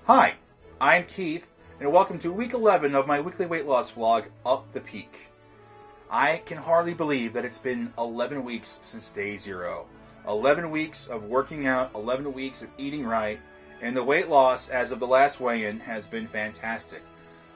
Hi, I'm Keith, and welcome to week 11 of my weekly weight loss vlog, Up the Peak. I can hardly believe that it's been 11 weeks since day 0. 11 weeks of working out, 11 weeks of eating right, and the weight loss as of the last weigh-in has been fantastic.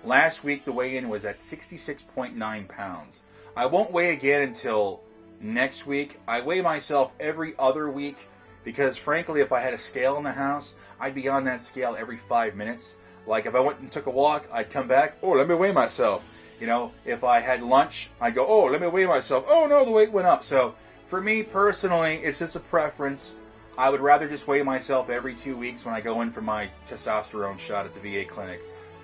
Last week the weigh-in was at 66.9 pounds. I won't weigh again until next week. I weigh myself every other week because frankly if I had a scale in the house, I'd be on that scale every 5 minutes. Like if I went and took a walk, I'd come back, oh, let me weigh myself. You know, if I had lunch, I'd go, oh, let me weigh myself. Oh no, the weight went up. So for me personally, it's just a preference. I would rather just weigh myself every 2 weeks when I go in for my testosterone shot at the VA clinic.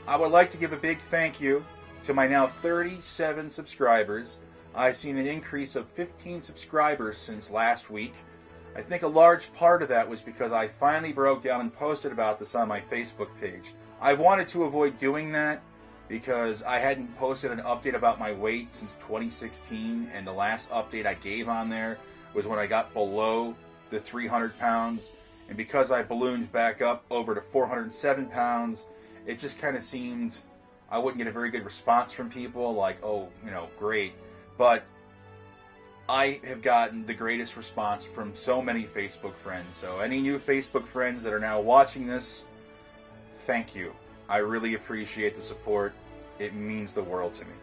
I would like to give a big thank you to my now 37 subscribers. I've seen an increase of 15 subscribers since last week. I think a large part of that was because I finally broke down and posted about this on my Facebook page. I've wanted to avoid doing that because I hadn't posted an update about my weight since 2016, and the last update I gave on there was when I got below the 300 pounds, and because I ballooned back up over to 407 pounds, it just kind of seemed I wouldn't get a very good response from people, like, oh, you know, great. But I have gotten the greatest response from so many Facebook friends. So any new Facebook friends that are now watching this, thank you. I really appreciate the support. It means the world to me.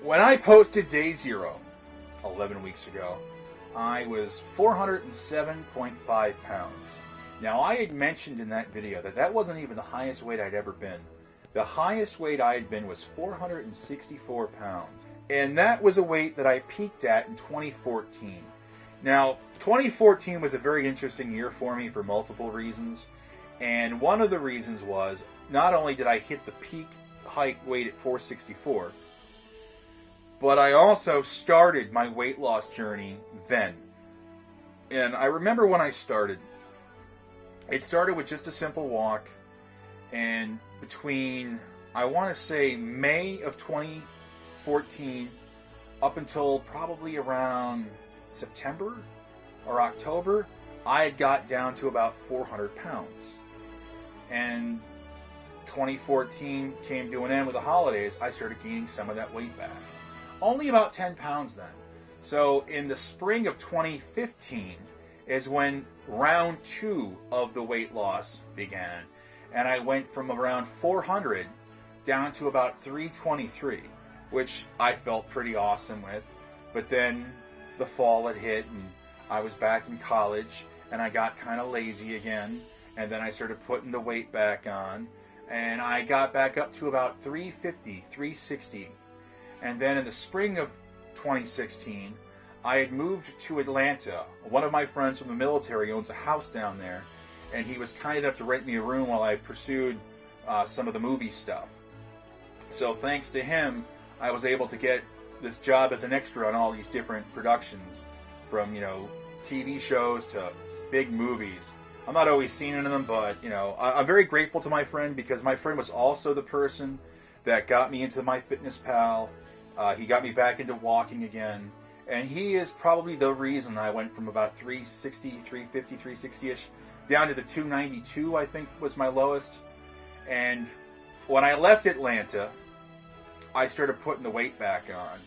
When I posted day 0, 11 weeks ago, I was 407.5 pounds. Now I had mentioned in that video that that wasn't even the highest weight I'd ever been. The highest weight I had been was 464 pounds. And that was a weight that I peaked at in 2014. Now, 2014 was a very interesting year for me for multiple reasons. And one of the reasons was, not only did I hit the peak height weight at 464, but I also started my weight loss journey then. And I remember when I started, it started with just a simple walk. And between, I want to say, May of 2014 up until probably around September or October, I had got down to about 400 pounds. And 2014 came to an end with the holidays. I started gaining some of that weight back. Only about 10 pounds then. So in the spring of 2015 is when round 2 of the weight loss began. And I went from around 400 down to about 323, which I felt pretty awesome with. But then the fall had hit and I was back in college and I got kind of lazy again. And then I started putting the weight back on and I got back up to about 350, 360. And then in the spring of 2016, I had moved to Atlanta. One of my friends from the military owns a house down there, and he was kind enough to rent me a room while I pursued some of the movie stuff. So thanks to him, I was able to get this job as an extra on all these different productions, from, you know, TV shows to big movies. I'm not always seen in them, but, you know, I'm very grateful to my friend because my friend was also the person that got me into MyFitnessPal. He got me back into walking again. And he is probably the reason I went from about 360, 350, 360-ish down to the 292, I think, was my lowest. And when I left Atlanta, I started putting the weight back on.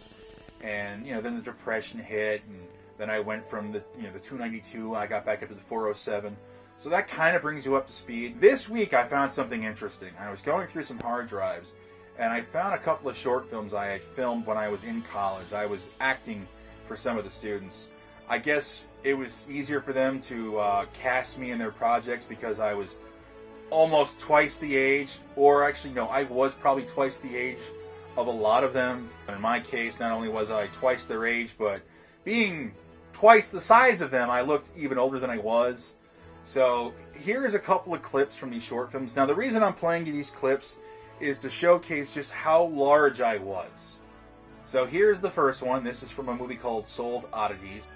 And, you know, then the depression hit, and then I went from the 292, I got back up to the 407. So that kind of brings you up to speed. This week I found something interesting. I was going through some hard drives, and I found a couple of short films I had filmed when I was in college. I was acting for some of the students. I guess it was easier for them to cast me in their projects because I was almost twice the age, or actually no, I was probably twice the age of a lot of them. In my case, not only was I twice their age, but being twice the size of them, I looked even older than I was. So here's a couple of clips from these short films. Now the reason I'm playing you these clips is to showcase just how large I was. So here's the first one. This is from a movie called Sold Oddities.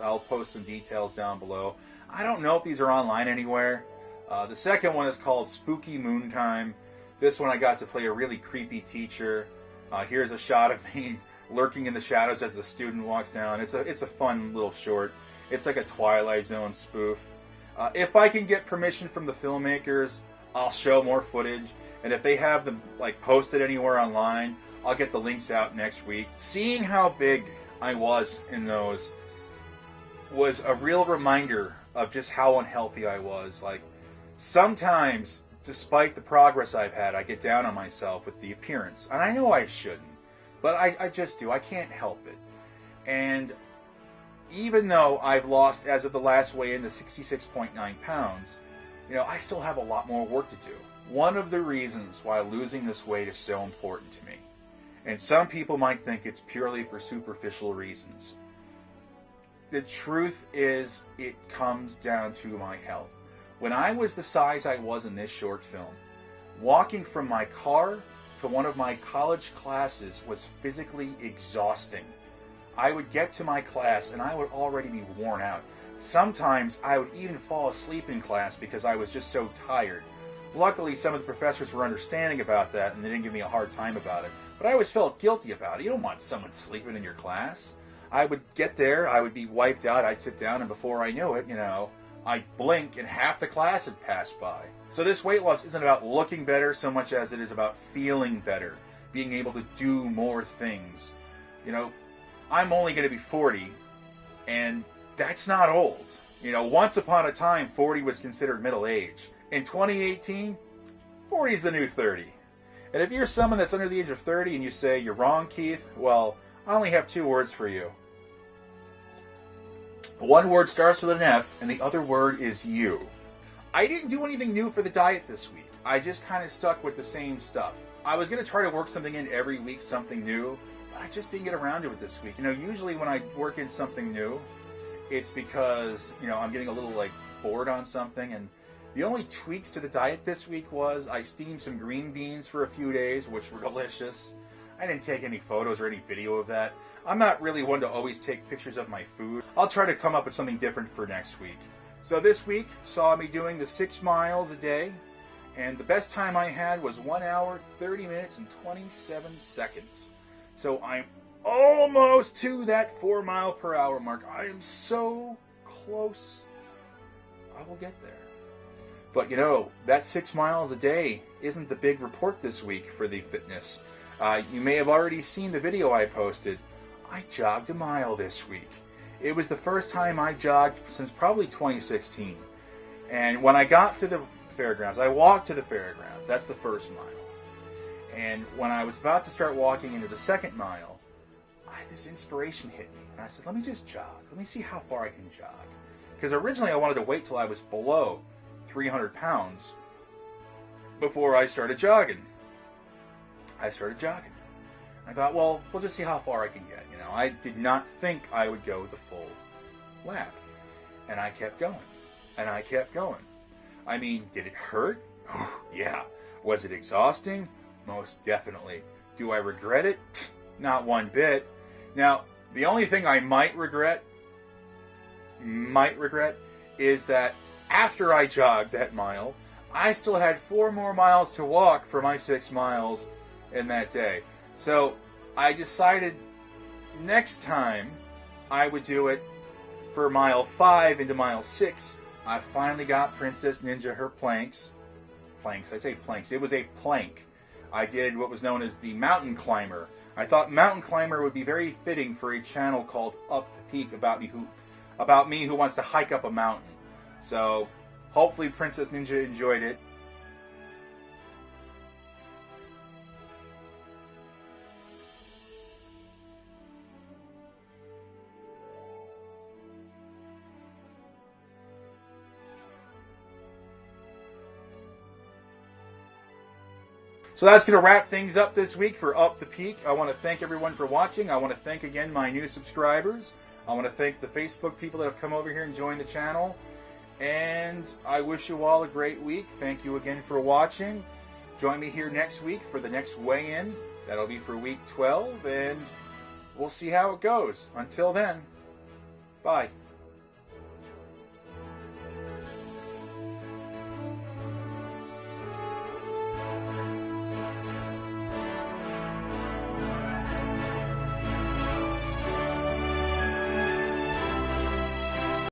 I'll post some details down below. I don't know if these are online anywhere. The second one is called Spooky Moontime. This one I got to play a really creepy teacher. Here's a shot of me lurking in the shadows as the student walks down. It's a fun little short. It's like a Twilight Zone spoof. If I can get permission from the filmmakers, I'll show more footage. And if they have them like posted anywhere online, I'll get the links out next week. Seeing how big I was in those was a real reminder of just how unhealthy I was. Like, sometimes, despite the progress I've had, I get down on myself with the appearance. And I know I shouldn't, but I just do. I can't help it. And even though I've lost, as of the last weigh-in, the 66.9 pounds, I still have a lot more work to do. One of the reasons why losing this weight is so important to me, and some people might think it's purely for superficial reasons, the truth is it comes down to my health. When I was the size I was in this short film, walking from my car to one of my college classes was physically exhausting. I would get to my class and I would already be worn out. Sometimes I would even fall asleep in class because I was just so tired. Luckily, some of the professors were understanding about that and they didn't give me a hard time about it. But I always felt guilty about it. You don't want someone sleeping in your class. I would get there, I would be wiped out, I'd sit down, and before I knew it, I'd blink and half the class had passed by. So this weight loss isn't about looking better so much as it is about feeling better, being able to do more things. I'm only going to be 40, and that's not old. Once upon a time, 40 was considered middle age. In 2018, 40 is the new 30. And if you're someone that's under the age of 30 and you say, "You're wrong, Keith," well, I only have 2 words for you. One word starts with an F, and the other word is you. I didn't do anything new for the diet this week. I just kind of stuck with the same stuff. I was going to try to work something in every week, something new, but I just didn't get around to it this week. Usually when I work in something new, it's because, I'm getting a little, bored on something, and the only tweaks to the diet this week was I steamed some green beans for a few days, which were delicious. I didn't take any photos or any video of that. I'm not really one to always take pictures of my food. I'll try to come up with something different for next week. So this week saw me doing the 6 miles a day, and the best time I had was 1 hour, 30 minutes, and 27 seconds. So I'm almost to that 4 mile per hour mark. I am so close. I will get there. But that 6 miles a day isn't the big report this week for the fitness. You may have already seen the video I posted. I jogged a mile this week. It was the first time I jogged since probably 2016. And when I got to the fairgrounds, I walked to the fairgrounds. That's the first mile. And when I was about to start walking into the second mile, this inspiration hit me. And I said, let me just jog. Let me see how far I can jog. Because originally I wanted to wait till I was below 300 pounds before I started jogging. I started jogging. I thought, well, we'll just see how far I can get. I did not think I would go the full lap. And I kept going. And I kept going. I mean, did it hurt? Yeah. Was it exhausting? Most definitely. Do I regret it? Not one bit. Now, the only thing I might regret is that after I jogged that mile, I still had 4 more miles to walk for my 6 miles in that day. So I decided next time I would do it for mile 5 into mile 6. I finally got Princess Ninja her planks. I say planks. It was a plank. I did what was known as the mountain climber. I thought mountain climber would be very fitting for a channel called Up the Peak about me who wants to hike up a mountain. So hopefully Princess Ninja enjoyed it. So that's going to wrap things up this week for Up the Peak. I want to thank everyone for watching. I want to thank again my new subscribers. I want to thank the Facebook people that have come over here and joined the channel. And I wish you all a great week. Thank you again for watching. Join me here next week for the next weigh-in. That'll be for week 12, and we'll see how it goes. Until then, bye.